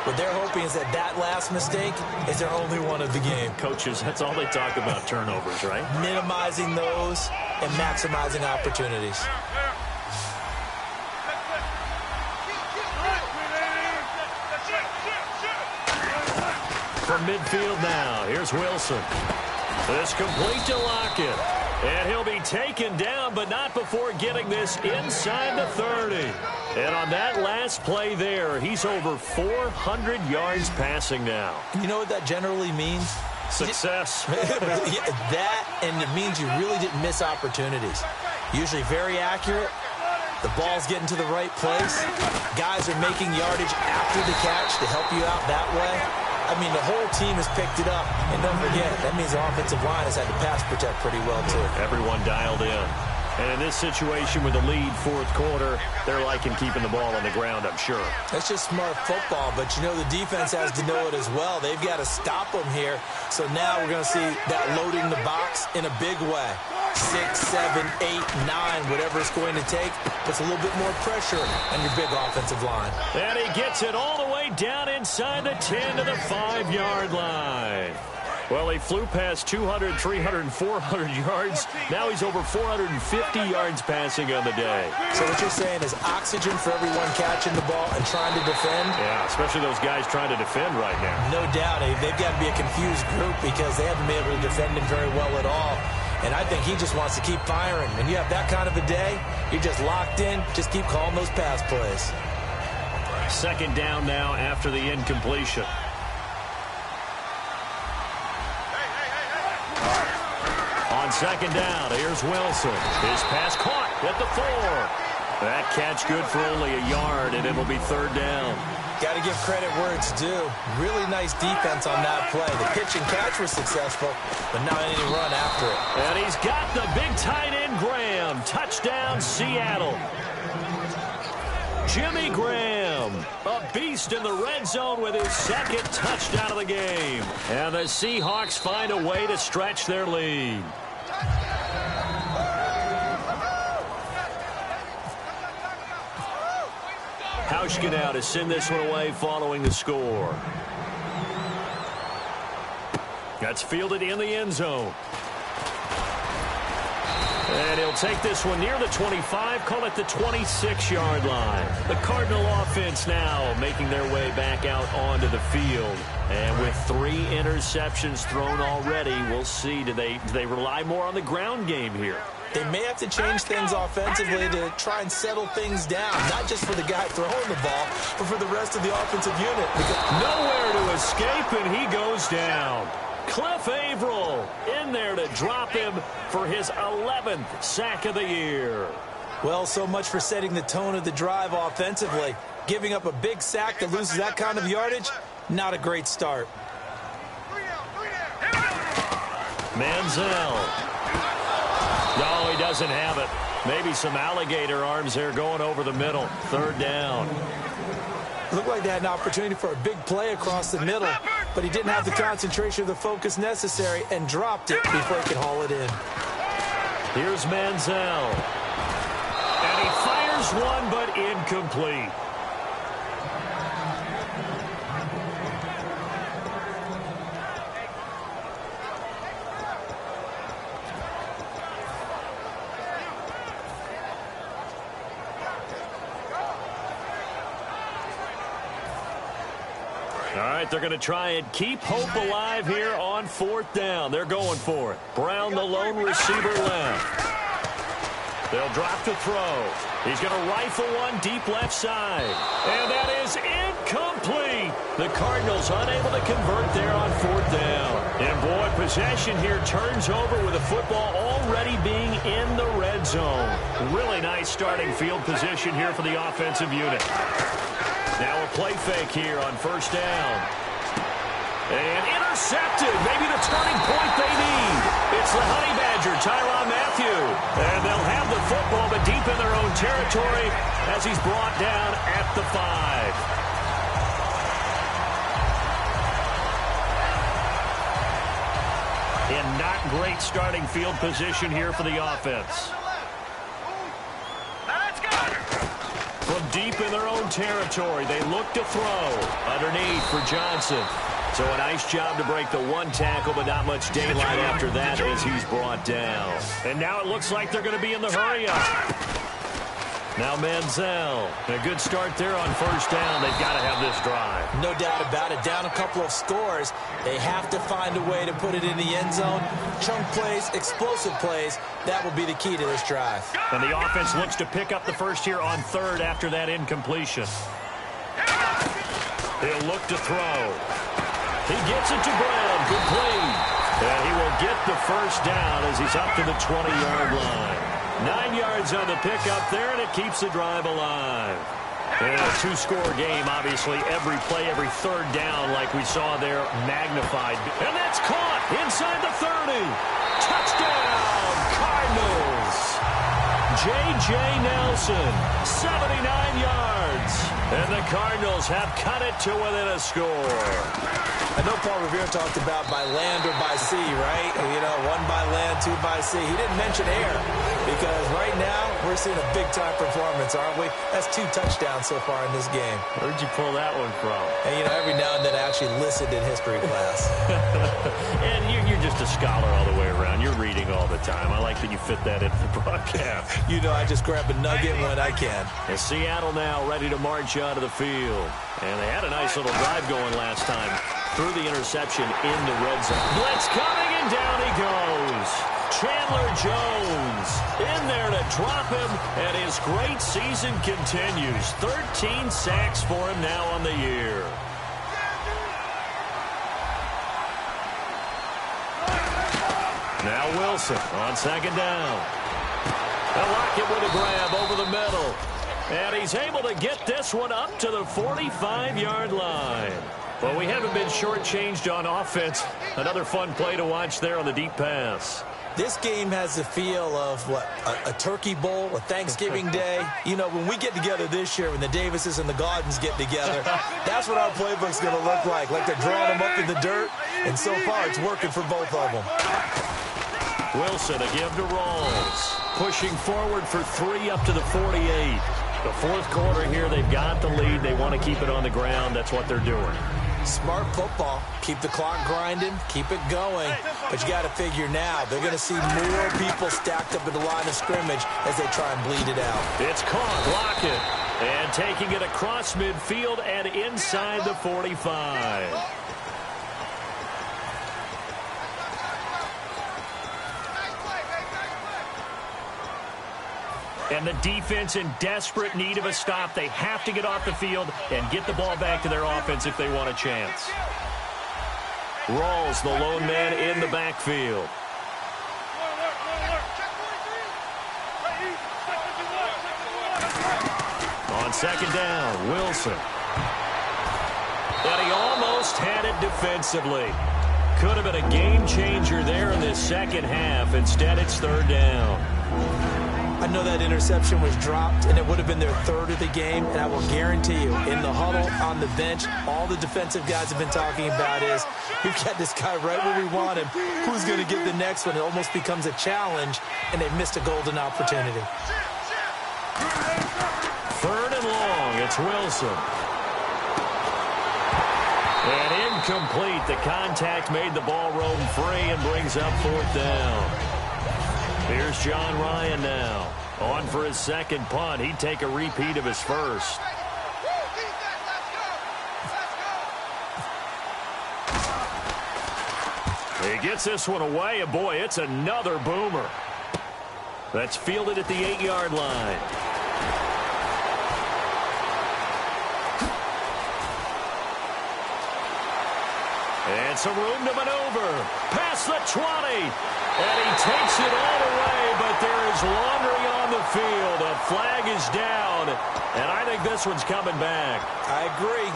What they're hoping is that that last mistake is their only one of the game. Coaches, that's all they talk about, turnovers, right? Minimizing those and maximizing opportunities. From midfield now, here's Wilson. This complete to Lockett. And he'll be taken down, but not before getting this inside the 30. And on that last play there, he's over 400 yards passing now. You know what that generally means? Success. That, and it means you really didn't miss opportunities. Usually very accurate. The ball's getting to the right place. Guys are making yardage after the catch to help you out that way. I mean, the whole team has picked it up. And don't forget, that means the offensive line has had to pass protect pretty well, too. Everyone dialed in. And in this situation with the lead fourth quarter, they're liking keeping the ball on the ground, I'm sure. That's just smart football, but you know the defense has to know it as well. They've got to stop them here. So now we're going to see that loading the box in a big way. 6, 7, 8, 9, whatever it's going to take, puts a little bit more pressure on your big offensive line. And he gets it all the way down inside the 10 to the 5-yard line. Well, he flew past 200, 300, 400 yards. Now he's over 450 yards passing on the day. So what you're saying is oxygen for everyone catching the ball and trying to defend? Yeah, especially those guys trying to defend right now. No doubt. They've got to be a confused group because they haven't been able to defend him very well at all. And I think he just wants to keep firing. When you have that kind of a day, you're just locked in. Just keep calling those pass plays. Second down now after the incompletion. On second down, here's Wilson. His pass caught at the 4. That catch good for only a yard, and it'll be third down. Got to give credit where it's due. Really nice defense on that play. The pitch and catch was successful, but not any run after it. And he's got the big tight end, Graham. Touchdown, Seattle. Jimmy Graham, a beast in the red zone with his second touchdown of the game. And the Seahawks find a way to stretch their lead. Hauschka now to send this one away following the score. That's fielded in the end zone. And he'll take this one near the 25, call it the 26-yard line. The Cardinal offense now making their way back out onto the field. And with 3 interceptions thrown already, we'll see, do they rely more on the ground game here? They may have to change things offensively to try and settle things down, not just for the guy throwing the ball, but for the rest of the offensive unit. Nowhere to escape, and he goes down. Cliff Averill in there to drop him for his 11th sack of the year. Well, so much for setting the tone of the drive offensively. Giving up a big sack that loses that kind of yardage, not a great start. Manziel. No, he doesn't have it. Maybe some alligator arms there going over the middle. Third down. Looked like they had an opportunity for a big play across the middle, but he didn't have the concentration or the focus necessary and dropped it before he could haul it in. Here's Manziel. And he fires one, but incomplete. All right, they're going to try and keep hope alive here on 4th down. They're going for it. Brown, the lone receiver, left. They'll drop to throw. He's going to rifle one deep left side. And that is incomplete. The Cardinals unable to convert there on 4th down. And, boy, possession here turns over with the football already being in the red zone. Really nice starting field position here for the offensive unit. Now a play fake here on 1st down. And intercepted. Maybe the turning point they need. It's the Honey Badger, Tyrann Mathieu. And they'll have the football, but deep in their own territory as he's brought down at the 5. In not great starting field position here for the offense. From deep in their own territory, they look to throw. Underneath for Johnson. So a nice job to break the one tackle, but not much daylight after that as he's brought down. And now it looks like they're going to be in the hurry-up. Now Manziel. A good start there on 1st down. They've got to have this drive. No doubt about it. Down a couple of scores. They have to find a way to put it in the end zone. Chunk plays, explosive plays. That will be the key to this drive. And the offense looks to pick up the first here on 3rd after that incompletion. He'll look to throw. He gets it to Brown. Complete. And he will get the first down as he's up to the 20-yard line. 9 yards on the pickup there, and it keeps the drive alive. And a 2-score game, obviously, every play, every 3rd down, like we saw there, magnified. And that's caught inside the 30. Touchdown, Cardinals. J.J. Nelson, 79 yards. And the Cardinals have cut it to within a score. I know Paul Revere talked about by land or by sea, right? You know, 1 by land, 2 by sea. He didn't mention air because right now we're seeing a big-time performance, aren't we? That's 2 touchdowns so far in this game. Where'd you pull that one from? And, you know, every now and then I actually listened in history class. And you're just a scholar all the way around. You're reading all the time. I like that you fit that in the broadcast. You know, I just grab a nugget when I can. And Seattle now ready to march onto the field. And they had a nice little drive going last time. Through the interception in the red zone. Blitz coming, and down he goes. Chandler Jones in there to drop him, and his great season continues. 13 sacks for him now on the year. Now Wilson on 2nd down. And Lockett with a grab over the middle. And he's able to get this one up to the 45-yard line. Well, we haven't been shortchanged on offense. Another fun play to watch there on the deep pass. This game has the feel of, what, a turkey bowl, a Thanksgiving day. You know, when we get together this year, when the Davises and the Gardens get together, that's what our playbook's going to look like. Like they're drawing them up in the dirt, and so far it's working for both of them. Wilson, a give to Rawls. Pushing forward for 3 up to the 48. The 4th quarter here, they've got the lead. They want to keep it on the ground. That's what they're doing. Smart football. Keep the clock grinding. Keep it going. But you got to figure now, they're going to see more people stacked up at the line of scrimmage as they try and bleed it out. It's caught. Lockett. And taking it across midfield and inside the 45. And the defense in desperate need of a stop. They have to get off the field and get the ball back to their offense if they want a chance. Rawls, the lone man in the backfield. On 2nd down, Wilson. And he almost had it defensively. Could have been a game changer there in this second half. Instead, it's 3rd down. I know that interception was dropped, and it would have been their third of the game, and I will guarantee you, in the huddle, on the bench, all the defensive guys have been talking about is, we've got this guy right where we want him. Who's going to get the next one? It almost becomes a challenge, and they've missed a golden opportunity. Third and long, it's Wilson. And incomplete. The contact made the ball roam free and brings up fourth down. Here's John Ryan now. On for his second punt. He'd take a repeat of his first. He gets this one away, and boy, it's another boomer. That's fielded at the 8-yard line. And some room to maneuver. Past the 20. And he takes it all the way, but there is laundry on the field. A flag is down, and I think this one's coming back. I agree.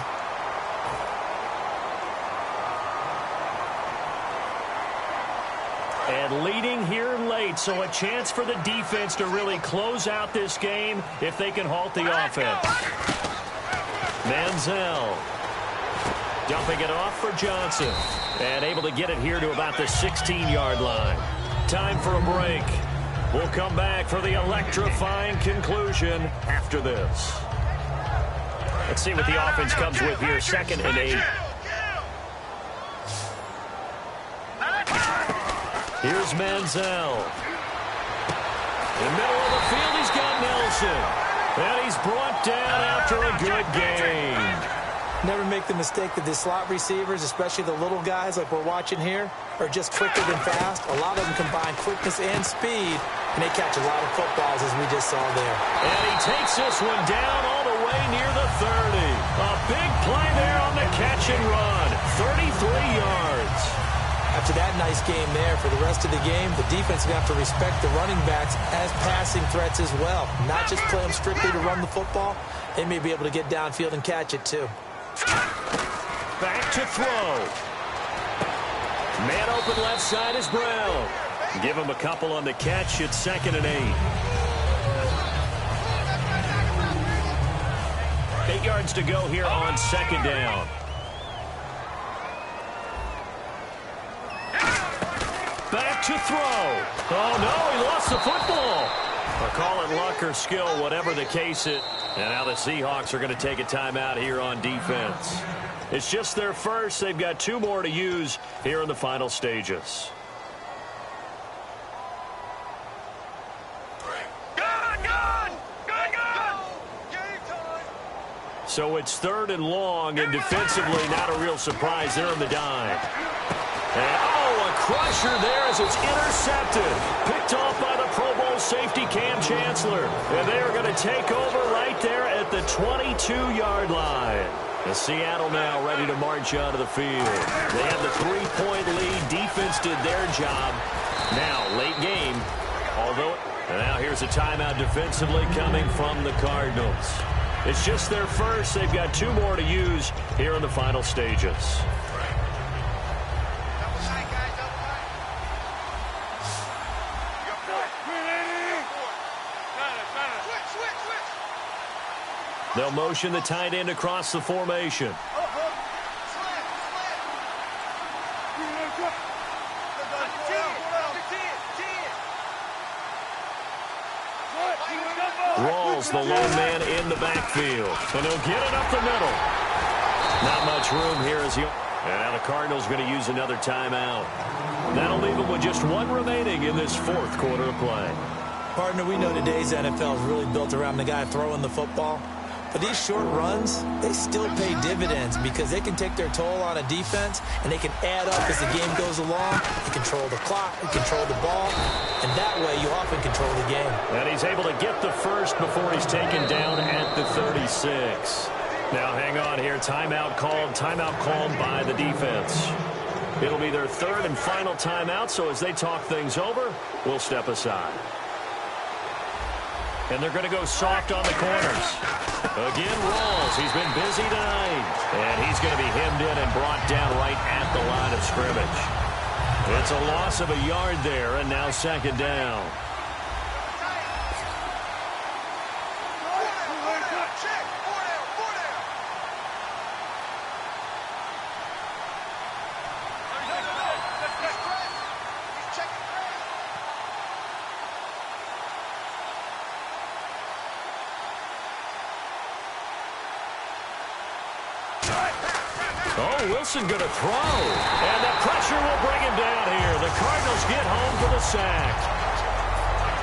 And leading here late, so a chance for the defense to really close out this game if they can halt the offense. Manziel dumping it off for Johnson. And able to get it here to about the 16-yard line. Time for a break. We'll come back for the electrifying conclusion after this. Let's see what the offense comes with here. 2nd and 8. Here's Manziel. In the middle of the field, he's got Nelson. And he's brought down after a good game. Never make the mistake that the slot receivers, especially the little guys like we're watching here, are just quicker than fast. A lot of them combine quickness and speed, and they catch a lot of footballs, as we just saw there. And he takes this one down all the way near the 30. A big play there on the catch and run. 33 yards. After that nice game there, for the rest of the game, the defense is going to have to respect the running backs as passing threats as well. Not just play them strictly to run the football. They may be able to get downfield and catch it, too. Back to throw. Man open left side is Brown. Give him a couple on the catch. It's 2nd and 8. 8 yards to go here on 2nd down. Back to throw. Oh, no, he lost the football. Or call it luck or skill, whatever the case is. And now the Seahawks are going to take a timeout here on defense. It's just their first. They've got 2 more to use here in the final stages. So it's 3rd and long, and defensively not a real surprise. They're on the dime. And, a crusher there as it's intercepted. Picked off by the Pro Bowl safety Cam Chancellor. And they are going to take over right there at the 22-yard line. And Seattle now ready to march onto the field. They have the 3-point lead. Defense did their job. Now, late game. And now here's a timeout defensively coming from the Cardinals. It's just their first. They've got 2 more to use here in the final stages. They'll motion the tight end across the formation. Rawls, the lone man in the backfield. And he'll get it up the middle. Not much room here as he... And now the Cardinals going to use another timeout. That'll leave them with just 1 remaining in this 4th quarter of play. Partner, we know today's NFL is really built around the guy throwing the football. But these short runs, they still pay dividends because they can take their toll on a defense and they can add up as the game goes along. You control the clock, you control the ball, and that way you often control the game. And he's able to get the first before he's taken down at the 36. Now hang on here, timeout called by the defense. It'll be their 3rd and final timeout, so as they talk things over, we'll step aside. And they're going to go soft on the corners. Again, Rawls. He's been busy tonight. And he's going to be hemmed in and brought down right at the line of scrimmage. It's a loss of a yard there, and now 2nd down. Oh, Wilson going to throw. And the pressure will bring him down here. The Cardinals get home for the sack.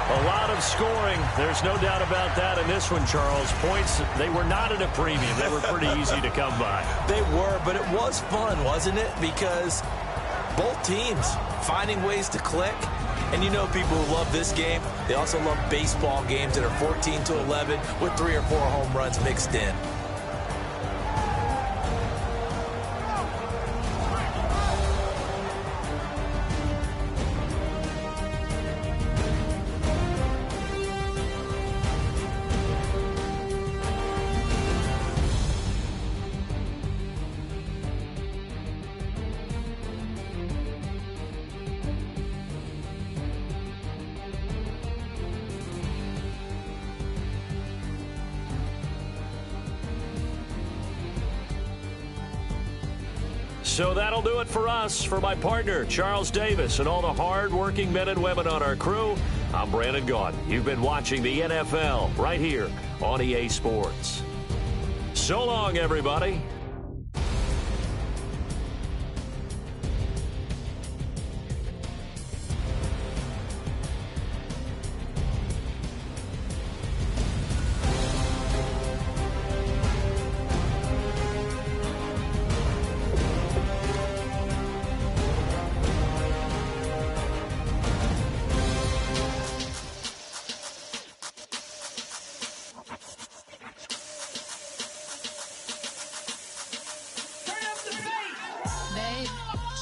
A lot of scoring. There's no doubt about that in this one, Charles. Points, they were not at a premium. They were pretty easy to come by. They were, but it was fun, wasn't it? Because both teams finding ways to click. And you know people who love this game, they also love baseball games that are 14-11 with 3 or 4 home runs mixed in. So that'll do it for us. For my partner, Charles Davis, and all the hard-working men and women on our crew, I'm Brandon Gaudin. You've been watching the NFL right here on EA Sports. So long, everybody.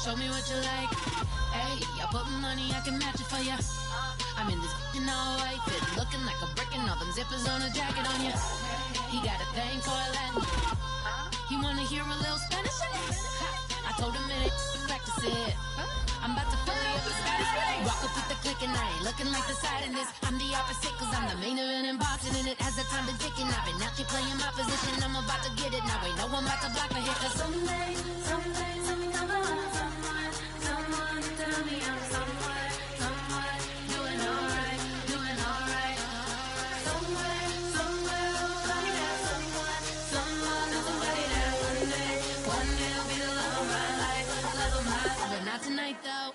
Show me what you like. Hey, I put money, I can match it for ya. I'm in this all white fit, looking like a brick and all them zippers on a jacket on ya. He got a thing for a Latin. He wanna hear a little Spanish in it. I told him it ain't practice it. I'm about to fill up the status. Walk up with the click and I ain't looking like the side in this. I'm the opposite cause I'm the main event in boxing and it has the time been ticking. I've been out here playing my position. I'm about to get it now. Ain't no one about to block a hit cause someday something come along. Someone tell me I'm somewhere doing alright. Somewhere, somebody there, someone, somebody there. One day will be the love of my life, but not tonight though.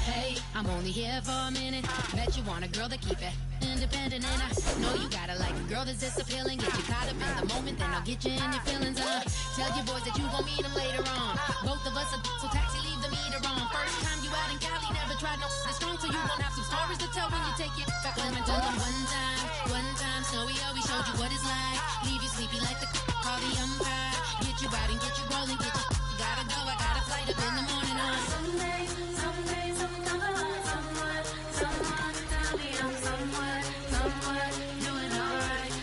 Hey, I'm only here for a minute. Bet you want a girl to keep it independent, and I know you gotta like a girl that's this appealing. Get you caught up in the moment, then I'll get you in your feelings. Tell your boys that you gon' meet them later on. Both of us are so taxi, leave the meter on. First time you out in Cali, never tried no this strong, so you gon' have some stories to tell when you take it. Let me tell them one time, Snowy always showed you what it's like. Leave you sleepy like the call the umpire. Get you out and get you rolling, get you gotta go. I got a flight up in the morning on someday, something come along. Someone tell me I'm somewhere doing alright.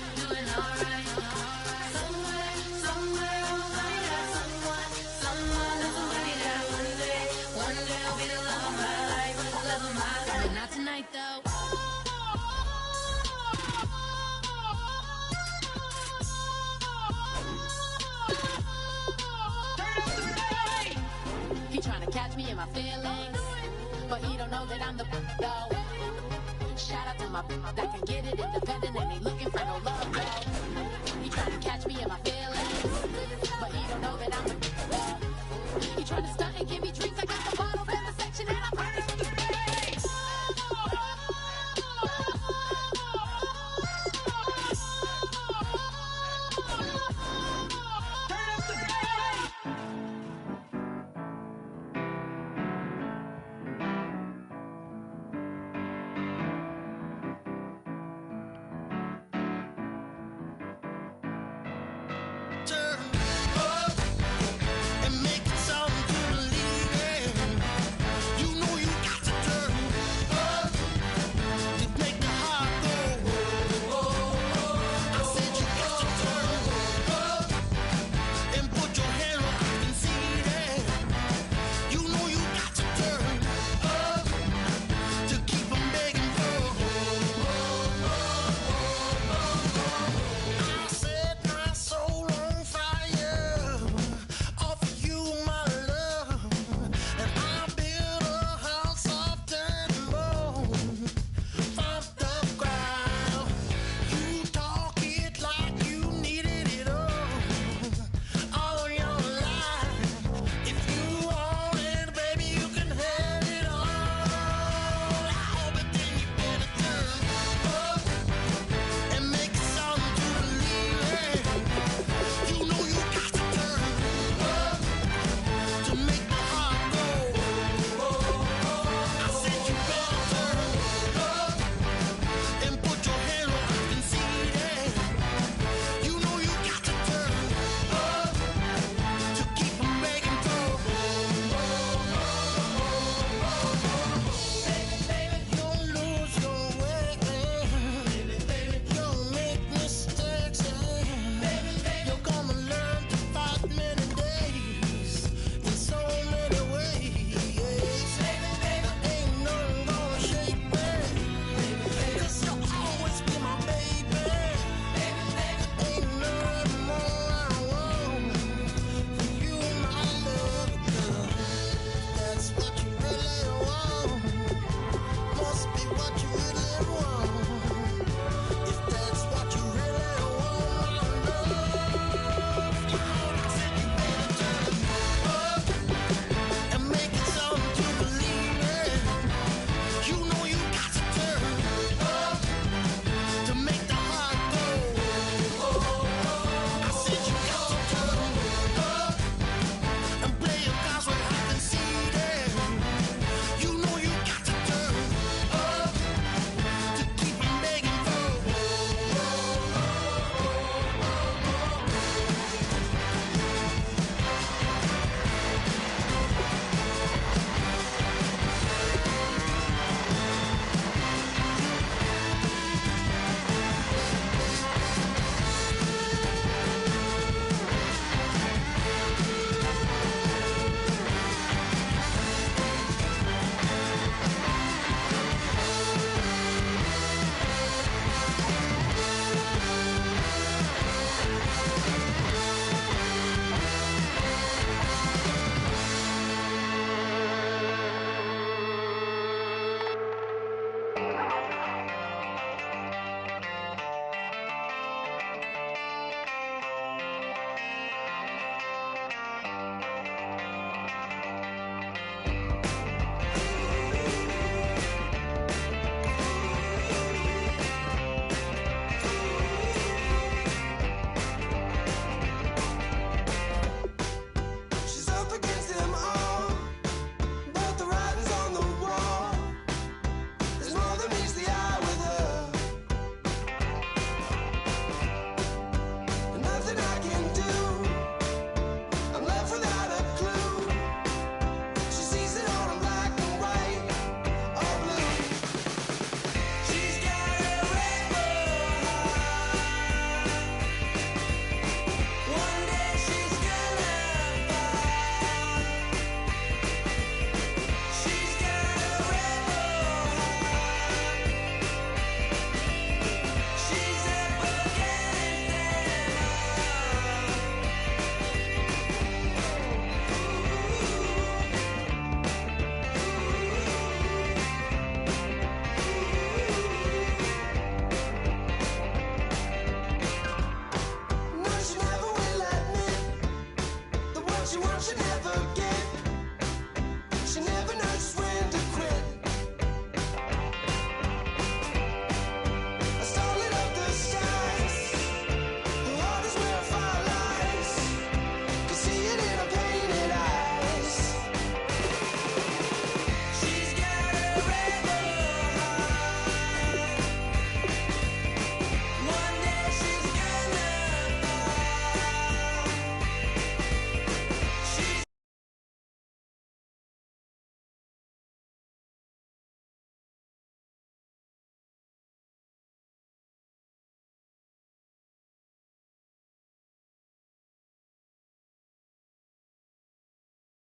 Somewhere, somebody there, somebody there. One day I'll be the love of my life, but not tonight though. He tryna catch me in my feelings, but he don't know that I'm the though. Shout out to my that can get it in the